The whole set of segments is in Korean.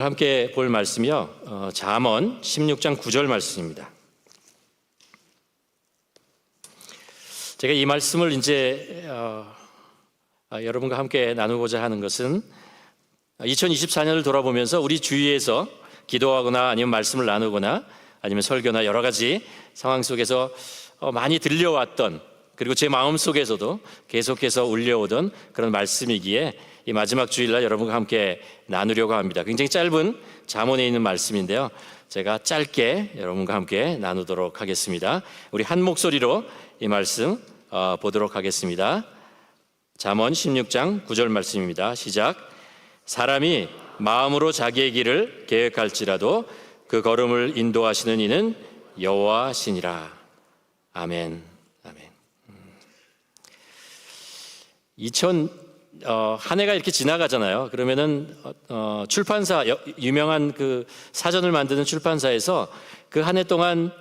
함께 볼 말씀이요, 잠언 16장 9절 말씀입니다. 제가 이 말씀을 이제 여러분과 함께 나누고자 하는 것은 2024년을 돌아보면서 우리 주위에서 기도하거나 아니면 말씀을 나누거나 아니면 설교나 여러 가지 상황 속에서 많이 들려왔던, 그리고 제 마음 속에서도 계속해서 울려오던 그런 말씀이기에 이 마지막 주일날 여러분과 함께 나누려고 합니다. 굉장히 짧은 잠언에 있는 말씀인데요, 제가 짧게 여러분과 함께 나누도록 하겠습니다. 우리 한 목소리로 이 말씀 보도록 하겠습니다. 잠언 16장 9절 말씀입니다. 시작. 사람이 마음으로 자기의 길을 계획할지라도 그 걸음을 인도하시는 이는 여호와시니라. 아멘. 아멘. 한 해가 이렇게 지나가잖아요. 그러면은 출판사, 유명한 그 사전을 만드는 출판사에서 그 한 해 동안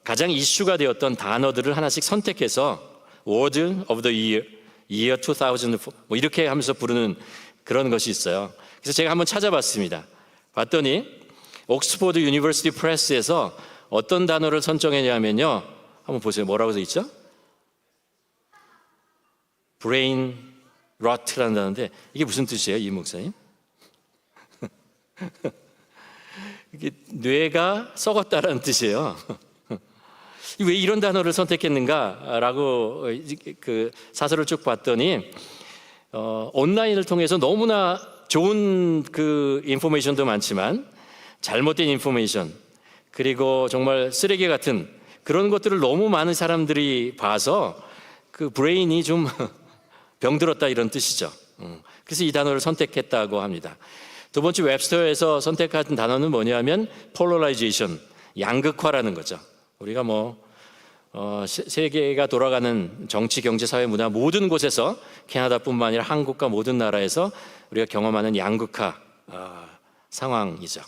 가장 이슈가 되었던 단어들을 하나씩 선택해서 Word of the Year, Year 2004 뭐 이렇게 하면서 부르는 그런 것이 있어요. 그래서 제가 한번 찾아봤습니다. 봤더니 옥스포드 유니버시티 프레스에서 어떤 단어를 선정했냐면요, 한번 보세요. 뭐라고 써 있죠? 브레인 로트라는 단어인데 이게 무슨 뜻이에요, 이 목사님? 이게 뇌가 썩었다라는 뜻이에요. 왜 이런 단어를 선택했는가라고 그 사설을 쭉 봤더니 온라인을 통해서 너무나 좋은 그 인포메이션도 많지만 잘못된 인포메이션, 그리고 정말 쓰레기 같은 그런 것들을 너무 많은 사람들이 봐서 그 브레인이 좀 병들었다 이런 뜻이죠. 그래서 이 단어를 선택했다고 합니다. 두 번째, 웹스터에서 선택한 단어는 뭐냐면 폴러라이제이션, 양극화라는 거죠. 우리가 세계가 돌아가는 정치, 경제, 사회, 문화 모든 곳에서, 캐나다뿐만 아니라 한국과 모든 나라에서 우리가 경험하는 양극화 상황이죠.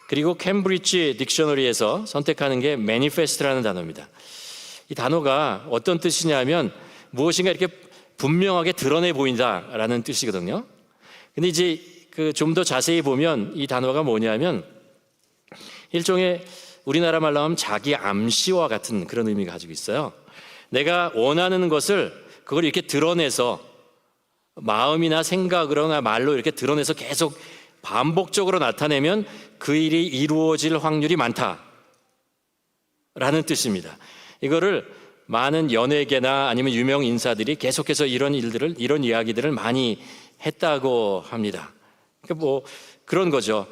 그리고 캠브리지 딕셔너리에서 선택하는 게 매니페스트라는 단어입니다. 이 단어가 어떤 뜻이냐면 무엇인가 이렇게 분명하게 드러내 보인다라는 뜻이거든요. 근데 이제 좀 더 자세히 보면 이 단어가 뭐냐면 일종의 우리나라 말로 하면 자기 암시와 같은 그런 의미가 가지고 있어요. 내가 원하는 것을 그걸 이렇게 드러내서 마음이나 생각으로나 말로 이렇게 드러내서 계속 반복적으로 나타내면 그 일이 이루어질 확률이 많다라는 뜻입니다. 이거를 많은 연예계나 아니면 유명 인사들이 계속해서 이런 이야기들을 많이 했다고 합니다. 그러니까 그런 거죠.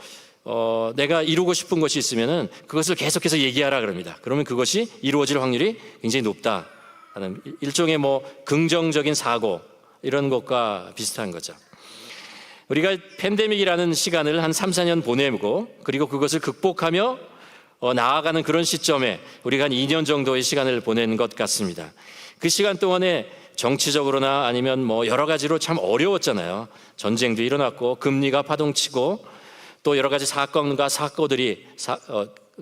내가 이루고 싶은 것이 있으면은 그것을 계속해서 얘기하라 그럽니다. 그러면 그것이 이루어질 확률이 굉장히 높다라는 일종의 긍정적인 사고, 이런 것과 비슷한 거죠. 우리가 팬데믹이라는 시간을 한 3, 4년 보내고, 그리고 그것을 극복하며 나아가는 그런 시점에 우리가 한 2년 정도의 시간을 보낸 것 같습니다. 그 시간 동안에 정치적으로나 아니면 여러 가지로 참 어려웠잖아요. 전쟁도 일어났고 금리가 파동치고 또 여러 가지 사건과 사고들이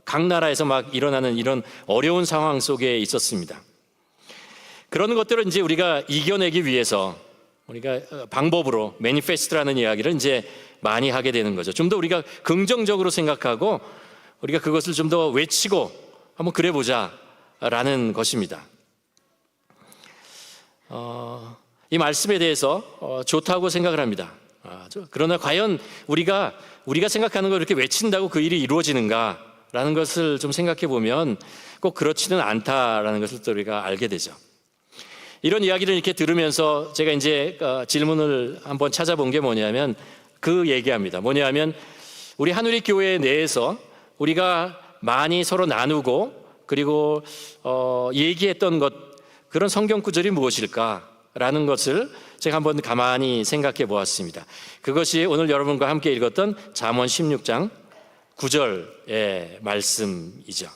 각 나라에서 막 일어나는 이런 어려운 상황 속에 있었습니다. 그런 것들을 이제 우리가 이겨내기 위해서 우리가 방법으로 매니페스트라는 이야기를 이제 많이 하게 되는 거죠. 좀 더 우리가 긍정적으로 생각하고 우리가 그것을 좀 더 외치고 한번 그래보자라는 것입니다. 이 말씀에 대해서 좋다고 생각을 합니다. 그러나 과연 우리가 생각하는 걸 이렇게 외친다고 그 일이 이루어지는가라는 것을 좀 생각해 보면 꼭 그렇지는 않다라는 것을 또 우리가 알게 되죠. 이런 이야기를 이렇게 들으면서 제가 이제 질문을 한번 찾아본 게 뭐냐면 그 얘기합니다. 뭐냐면 우리 한우리 교회 내에서 우리가 많이 서로 나누고 그리고 얘기했던 것, 그런 성경 구절이 무엇일까라는 것을 제가 한번 가만히 생각해 보았습니다. 그것이 오늘 여러분과 함께 읽었던 잠언 16장 9절의 말씀이죠.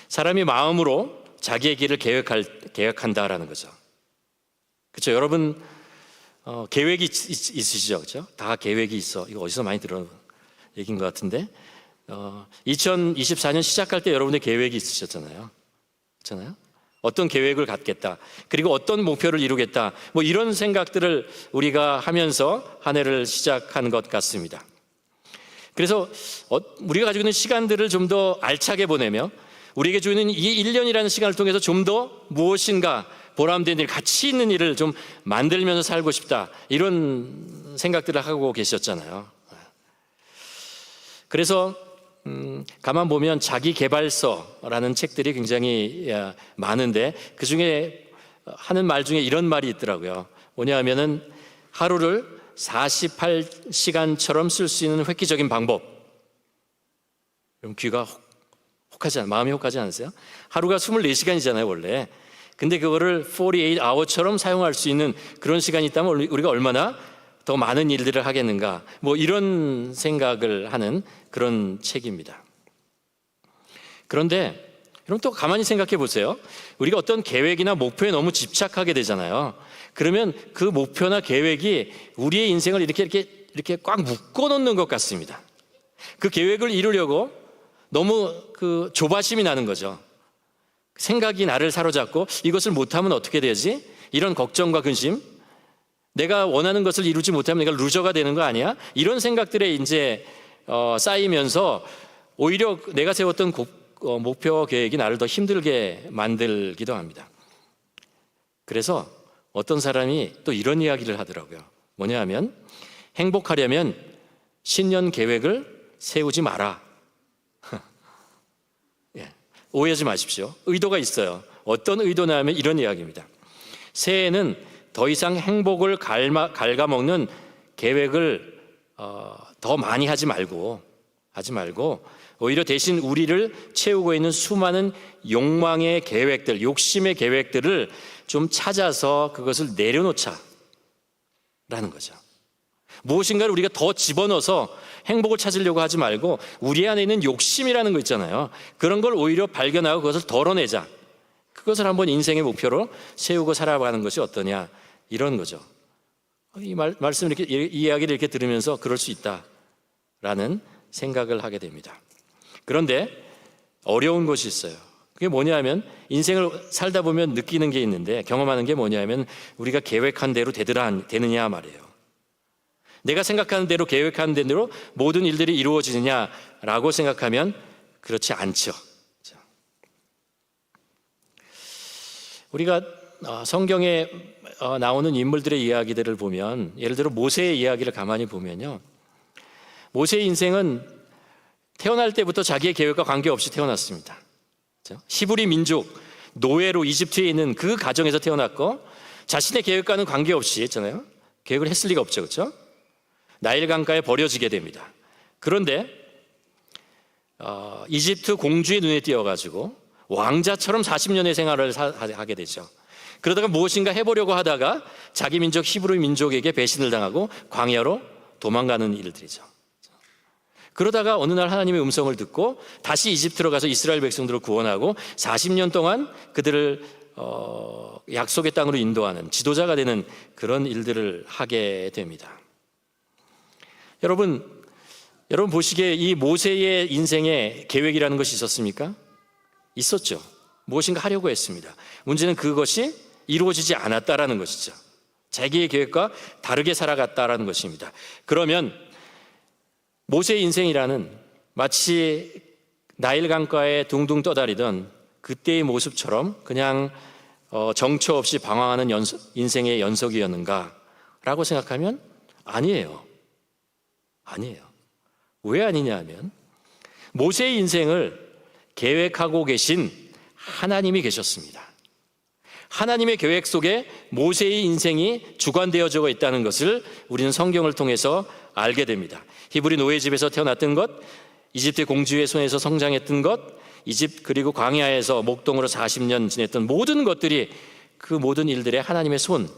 사람이 마음으로 자기의 길을 계획한다라는 거죠. 그렇죠? 여러분 계획이 있으시죠? 그렇죠? 다 계획이 있어. 이거 어디서 많이 들은 얘기인 것 같은데 2024년 시작할 때 여러분의 계획이 있으셨잖아요. 그렇잖아요? 어떤 계획을 갖겠다. 그리고 어떤 목표를 이루겠다. 뭐 이런 생각들을 우리가 하면서 한 해를 시작한 것 같습니다. 그래서 우리가 가지고 있는 시간들을 좀 더 알차게 보내며 우리에게 주는 이 1년이라는 시간을 통해서 좀 더 무엇인가 보람된 일, 가치 있는 일을 좀 만들면서 살고 싶다. 이런 생각들을 하고 계셨잖아요. 그래서 가만 보면 자기계발서라는 책들이 굉장히 많은데 그중에 하는 말 중에 이런 말이 있더라고요. 뭐냐 하면은 하루를 48시간처럼 쓸 수 있는 획기적인 방법. 그럼 귀가 혹하지 않아요? 마음이 혹하지 않으세요? 하루가 24시간이잖아요 원래. 근데 그거를 48hour처럼 사용할 수 있는 그런 시간이 있다면 우리가 얼마나 더 많은 일들을 하겠는가, 뭐 이런 생각을 하는 그런 책입니다. 그런데 그럼 또 가만히 생각해 보세요. 우리가 어떤 계획이나 목표에 너무 집착하게 되잖아요. 그러면 그 목표나 계획이 우리의 인생을 이렇게 꽉 묶어 놓는 것 같습니다. 그 계획을 이루려고 너무 그 조바심이 나는 거죠. 생각이 나를 사로잡고 이것을 못하면 어떻게 되지? 이런 걱정과 근심, 내가 원하는 것을 이루지 못하면 내가 루저가 되는 거 아니야? 이런 생각들에 이제 쌓이면서 오히려 내가 세웠던 목표 계획이 나를 더 힘들게 만들기도 합니다. 그래서 어떤 사람이 또 이런 이야기를 하더라고요. 뭐냐 하면 행복하려면 신년 계획을 세우지 마라. 오해하지 마십시오. 의도가 있어요. 어떤 의도냐 하면 이런 이야기입니다. 새해에는 더 이상 행복을 갉아먹는 계획을 더 많이 하지 말고 오히려 대신 우리를 채우고 있는 수많은 욕망의 계획들, 욕심의 계획들을 좀 찾아서 그것을 내려놓자라는 거죠. 무엇인가를 우리가 더 집어넣어서 행복을 찾으려고 하지 말고 우리 안에 있는 욕심이라는 거 있잖아요. 그런 걸 오히려 발견하고 그것을 덜어내자. 그것을 한번 인생의 목표로 세우고 살아가는 것이 어떠냐, 이런 거죠. 이 말씀 이 이야기를 이렇게 들으면서 그럴 수 있다라는 생각을 하게 됩니다. 그런데 어려운 것이 있어요. 그게 뭐냐면 인생을 살다 보면 느끼는 게 있는데, 경험하는 게 뭐냐면 우리가 계획한 대로 되느냐 말이에요. 내가 생각하는 대로, 계획하는 대로 모든 일들이 이루어지느냐라고 생각하면 그렇지 않죠. 우리가 성경에 나오는 인물들의 이야기들을 보면, 예를 들어 모세의 이야기를 가만히 보면요, 모세의 인생은 태어날 때부터 자기의 계획과 관계없이 태어났습니다. 히브리 민족 노예로 이집트에 있는 그 가정에서 태어났고 자신의 계획과는 관계없이 했잖아요. 계획을 했을 리가 없죠, 그렇죠? 나일 강가에 버려지게 됩니다. 그런데 이집트 공주의 눈에 띄어가지고 왕자처럼 40년의 생활을 하게 되죠. 그러다가 무엇인가 해보려고 하다가 자기 민족 히브리 민족에게 배신을 당하고 광야로 도망가는 일들이죠. 그러다가 어느 날 하나님의 음성을 듣고 다시 이집트로 가서 이스라엘 백성들을 구원하고 40년 동안 그들을 약속의 땅으로 인도하는 지도자가 되는 그런 일들을 하게 됩니다. 여러분 보시기에 이 모세의 인생에 계획이라는 것이 있었습니까? 있었죠. 무엇인가 하려고 했습니다. 문제는 그것이 이루어지지 않았다라는 것이죠. 자기의 계획과 다르게 살아갔다라는 것입니다. 그러면 모세의 인생이라는 마치 나일 강가에 둥둥 떠다니던 그때의 모습처럼 그냥 정처 없이 방황하는 인생의 연속이었는가라고 생각하면 아니에요. 왜 아니냐 하면 모세의 인생을 계획하고 계신 하나님이 계셨습니다. 하나님의 계획 속에 모세의 인생이 주관되어져 있다는 것을 우리는 성경을 통해서 알게 됩니다. 히브리 노예 집에서 태어났던 것, 이집트 공주의 손에서 성장했던 것, 그리고 광야에서 목동으로 40년 지냈던 모든 것들이 그 모든 일들에 하나님의 손,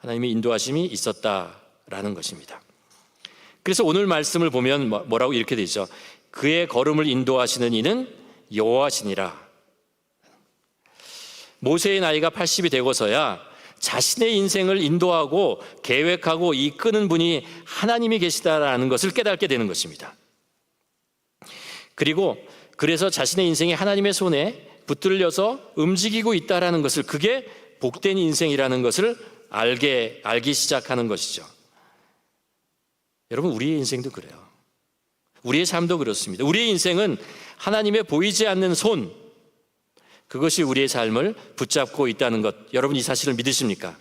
하나님의 인도하심이 있었다라는 것입니다. 그래서 오늘 말씀을 보면 뭐라고 이렇게 되죠. 그의 걸음을 인도하시는 이는 여호와시니라. 모세의 나이가 80이 되고서야 자신의 인생을 인도하고 계획하고 이끄는 분이 하나님이 계시다라는 것을 깨닫게 되는 것입니다. 그래서 자신의 인생이 하나님의 손에 붙들려서 움직이고 있다라는 것을, 그게 복된 인생이라는 것을 알기 시작하는 것이죠. 여러분, 우리의 인생도 그래요. 우리의 삶도 그렇습니다. 우리의 인생은 하나님의 보이지 않는 손, 그것이 우리의 삶을 붙잡고 있다는 것, 여러분 이 사실을 믿으십니까?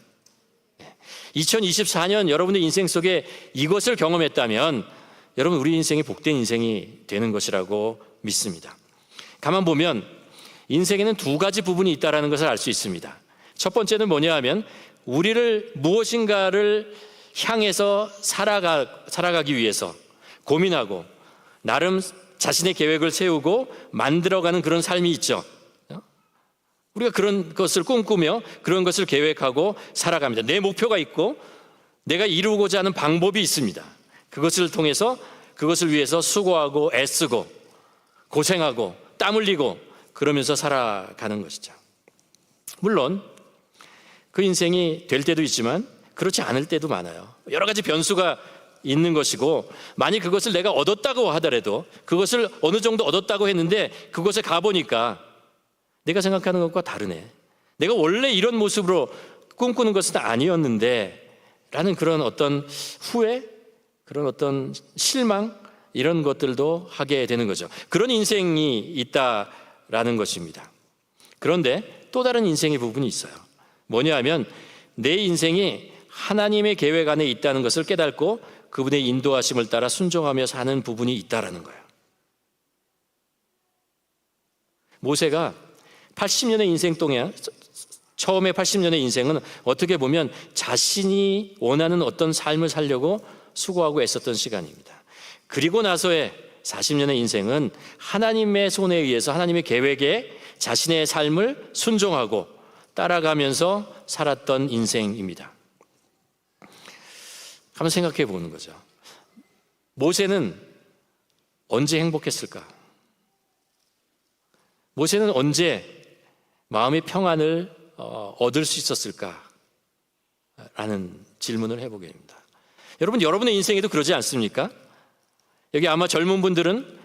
2024년 여러분의 인생 속에 이것을 경험했다면 여러분, 우리 인생이 복된 인생이 되는 것이라고 믿습니다. 가만 보면 인생에는 두 가지 부분이 있다는 것을 알 수 있습니다. 첫 번째는 뭐냐 하면, 우리를 무엇인가를 향해서 살아가기 위해서 고민하고 나름 자신의 계획을 세우고 만들어가는 그런 삶이 있죠. 우리가 그런 것을 꿈꾸며 그런 것을 계획하고 살아갑니다. 내 목표가 있고 내가 이루고자 하는 방법이 있습니다. 그것을 통해서, 그것을 위해서 수고하고 애쓰고 고생하고 땀 흘리고 그러면서 살아가는 것이죠. 물론 그 인생이 될 때도 있지만 그렇지 않을 때도 많아요. 여러 가지 변수가 있는 것이고, 만약 그것을 내가 얻었다고 하더라도, 그것을 어느 정도 얻었다고 했는데 그곳에 가보니까 내가 생각하는 것과 다르네, 내가 원래 이런 모습으로 꿈꾸는 것은 아니었는데 라는 그런 어떤 후회, 그런 어떤 실망, 이런 것들도 하게 되는 거죠. 그런 인생이 있다라는 것입니다. 그런데 또 다른 인생의 부분이 있어요. 뭐냐 하면, 내 인생이 하나님의 계획 안에 있다는 것을 깨닫고 그분의 인도하심을 따라 순종하며 사는 부분이 있다라는 거예요. 모세가 80년의 인생 동안, 처음에 80년의 인생은 어떻게 보면 자신이 원하는 어떤 삶을 살려고 수고하고 애썼던 시간입니다. 그리고 나서의 40년의 인생은 하나님의 손에 의해서, 하나님의 계획에 자신의 삶을 순종하고 따라가면서 살았던 인생입니다. 한번 생각해 보는 거죠. 모세는 언제 행복했을까? 모세는 언제 마음의 평안을 얻을 수 있었을까? 라는 질문을 해보게 됩니다. 여러분, 여러분의 인생에도 그러지 않습니까? 여기 아마 젊은 분들은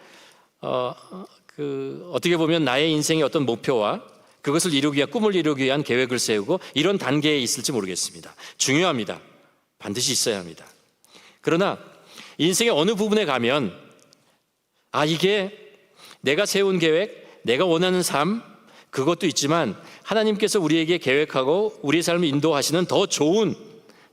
어떻게 보면 나의 인생의 어떤 목표와 그것을 이루기 위한, 꿈을 이루기 위한 계획을 세우고 이런 단계에 있을지 모르겠습니다. 중요합니다. 반드시 있어야 합니다. 그러나 인생의 어느 부분에 가면, 이게 내가 세운 계획, 내가 원하는 삶, 그것도 있지만 하나님께서 우리에게 계획하고 우리의 삶을 인도하시는 더 좋은,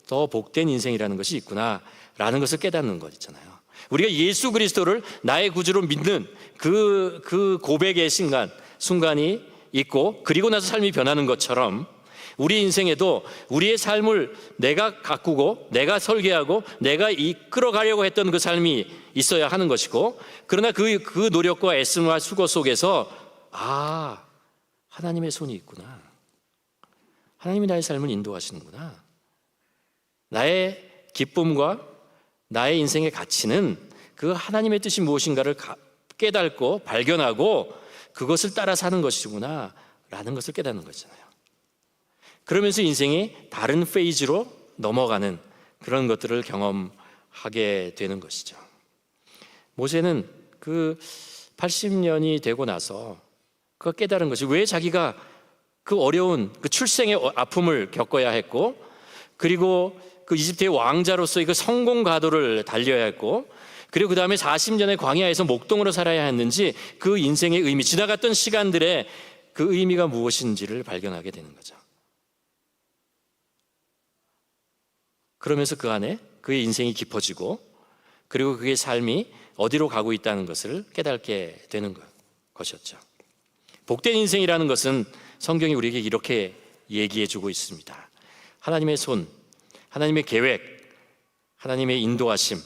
더 복된 인생이라는 것이 있구나 라는 것을 깨닫는 것 있잖아요. 우리가 예수 그리스도를 나의 구주로 믿는 그 고백의 순간이 있고, 그리고 나서 삶이 변하는 것처럼 우리 인생에도 우리의 삶을 내가 가꾸고 내가 설계하고 내가 이끌어가려고 했던 그 삶이 있어야 하는 것이고, 그러나 그 노력과 애씀과 수고 속에서 하나님의 손이 있구나, 하나님이 나의 삶을 인도하시는구나, 나의 기쁨과 나의 인생의 가치는 그 하나님의 뜻이 무엇인가를 깨닫고 발견하고 그것을 따라 사는 것이구나 라는 것을 깨닫는 것이잖아요. 그러면서 인생이 다른 페이지로 넘어가는 그런 것들을 경험하게 되는 것이죠. 모세는 그 80년이 되고 나서 그 깨달은 것이, 왜 자기가 그 어려운 그 출생의 아픔을 겪어야 했고, 그리고 그 이집트의 왕자로서의 그 성공 가도를 달려야 했고, 그리고 그 다음에 40년의 광야에서 목동으로 살아야 했는지, 그 인생의 의미, 지나갔던 시간들의 그 의미가 무엇인지를 발견하게 되는 거죠. 그러면서 그 안에 그의 인생이 깊어지고, 그리고 그의 삶이 어디로 가고 있다는 것을 깨닫게 되는 것이었죠. 복된 인생이라는 것은 성경이 우리에게 이렇게 얘기해 주고 있습니다. 하나님의 손, 하나님의 계획, 하나님의 인도하심,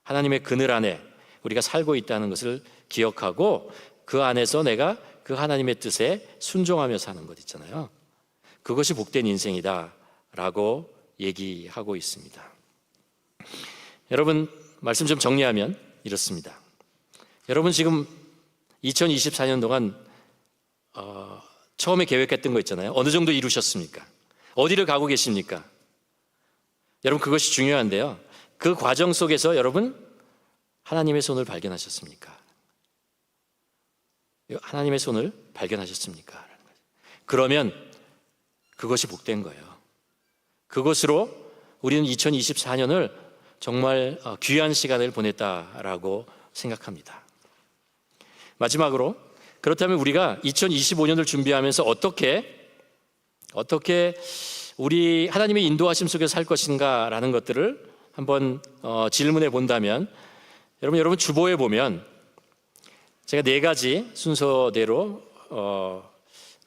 하나님의 그늘 안에 우리가 살고 있다는 것을 기억하고 그 안에서 내가 그 하나님의 뜻에 순종하며 사는 것 있잖아요. 그것이 복된 인생이다 라고 얘기하고 있습니다. 여러분, 말씀 좀 정리하면 이렇습니다. 여러분, 지금 2024년 동안 처음에 계획했던 거 있잖아요. 어느 정도 이루셨습니까? 어디를 가고 계십니까? 여러분, 그것이 중요한데요, 그 과정 속에서 여러분 하나님의 손을 발견하셨습니까? 하나님의 손을 발견하셨습니까? 그러면 그것이 복된 거예요. 그것으로 우리는 2024년을 정말 귀한 시간을 보냈다라고 생각합니다. 마지막으로, 그렇다면 우리가 2025년을 준비하면서 어떻게 우리 하나님의 인도하심 속에 살 것인가라는 것들을 한번 질문해 본다면, 여러분 주보에 보면 제가 4가지 순서대로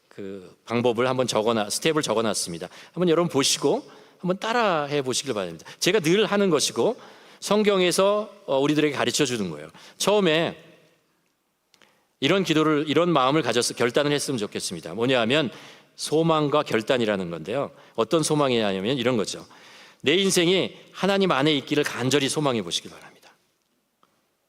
그 방법을 한번 스텝을 적어놨습니다. 한번 여러분 보시고 한번 따라해 보시길 바랍니다. 제가 늘 하는 것이고 성경에서 우리들에게 가르쳐 주는 거예요. 처음에 이런 마음을 가져서 결단을 했으면 좋겠습니다. 뭐냐 하면 소망과 결단이라는 건데요. 어떤 소망이냐면 이런 거죠. 내 인생이 하나님 안에 있기를 간절히 소망해 보시길 바랍니다.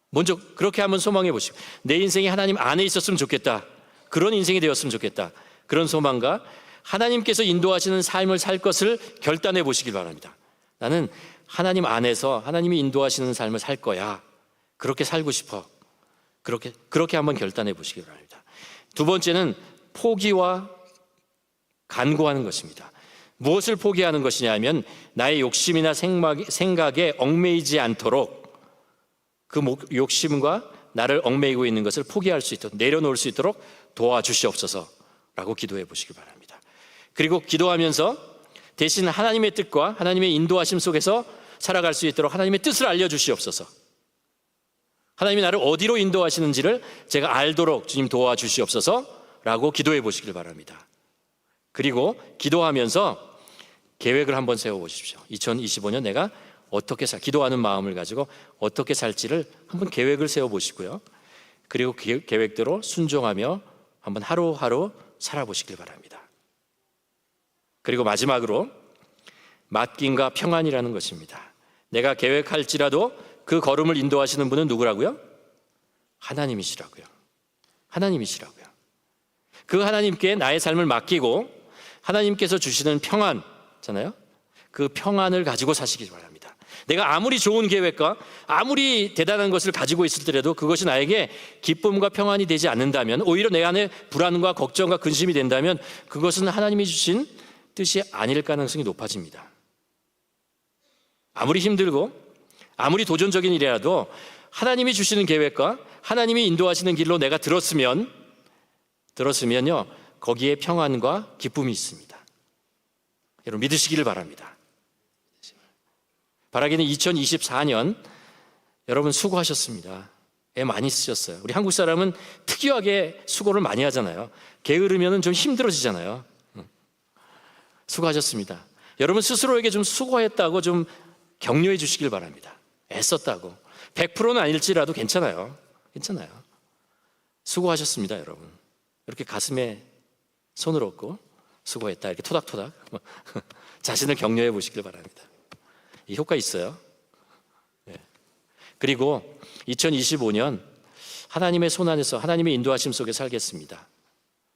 먼저 그렇게 한번 소망해 보시고, 내 인생이 하나님 안에 있었으면 좋겠다, 그런 인생이 되었으면 좋겠다, 그런 소망과 하나님께서 인도하시는 삶을 살 것을 결단해 보시길 바랍니다. 나는 하나님 안에서 하나님이 인도하시는 삶을 살 거야, 그렇게 살고 싶어, 그렇게 한번 결단해 보시기 바랍니다. 두 번째는 포기와 간구하는 것입니다. 무엇을 포기하는 것이냐 하면 나의 욕심이나 생각에 얽매이지 않도록, 그 욕심과 나를 얽매이고 있는 것을 포기할 수 있도록, 내려놓을 수 있도록 도와주시옵소서라고 기도해 보시기 바랍니다. 그리고 기도하면서 대신 하나님의 뜻과 하나님의 인도하심 속에서 살아갈 수 있도록 하나님의 뜻을 알려주시옵소서, 하나님이 나를 어디로 인도하시는지를 제가 알도록 주님 도와주시옵소서라고 기도해 보시길 바랍니다. 그리고 기도하면서 계획을 한번 세워보십시오. 2025년 내가 어떻게 기도하는 마음을 가지고 어떻게 살지를 한번 계획을 세워보시고요. 그리고 그 계획대로 순종하며 한번 하루하루 살아보시길 바랍니다. 그리고 마지막으로 맡김과 평안이라는 것입니다. 내가 계획할지라도 그 걸음을 인도하시는 분은 누구라고요? 하나님이시라고요. 하나님이시라고요. 그 하나님께 나의 삶을 맡기고 하나님께서 주시는 평안잖아요. 그 평안을 가지고 사시기 바랍니다. 내가 아무리 좋은 계획과 아무리 대단한 것을 가지고 있을지라도 그것이 나에게 기쁨과 평안이 되지 않는다면, 오히려 내 안에 불안과 걱정과 근심이 된다면 그것은 하나님이 주신 뜻이 아닐 가능성이 높아집니다. 아무리 힘들고 아무리 도전적인 일이라도 하나님이 주시는 계획과 하나님이 인도하시는 길로 내가 들었으면요, 거기에 평안과 기쁨이 있습니다. 여러분 믿으시기를 바랍니다. 바라기는 2024년 여러분 수고하셨습니다. 애 많이 쓰셨어요. 우리 한국 사람은 특이하게 수고를 많이 하잖아요. 게으르면 좀 힘들어지잖아요. 수고하셨습니다. 여러분 스스로에게 좀 수고했다고 좀 격려해 주시길 바랍니다. 애썼다고. 100%는 아닐지라도 괜찮아요. 수고하셨습니다, 여러분. 이렇게 가슴에 손을 얹고 수고했다, 이렇게 토닥토닥 자신을 격려해 보시길 바랍니다. 이 효과 있어요. 네. 그리고 2025년 하나님의 손 안에서 하나님의 인도하심 속에 살겠습니다.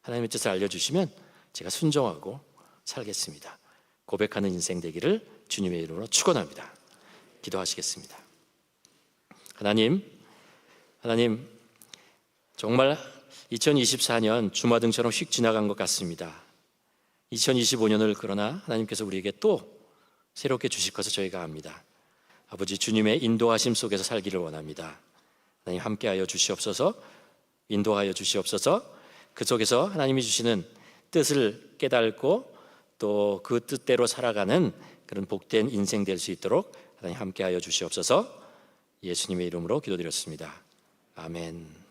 하나님의 뜻을 알려주시면 제가 순종하고 살겠습니다. 고백하는 인생 되기를 주님의 이름으로 축원합니다. 기도하시겠습니다. 하나님, 정말 2024년 주마등처럼 휙 지나간 것 같습니다. 2025년을 그러나 하나님께서 우리에게 또 새롭게 주실 것을 저희가 압니다. 아버지, 주님의 인도하심 속에서 살기를 원합니다. 하나님 함께하여 주시옵소서, 인도하여 주시옵소서. 그 속에서 하나님이 주시는 뜻을 깨닫고 또 그 뜻대로 살아가는 그런 복된 인생 될 수 있도록 하나님 함께하여 주시옵소서. 예수님의 이름으로 기도드렸습니다. 아멘.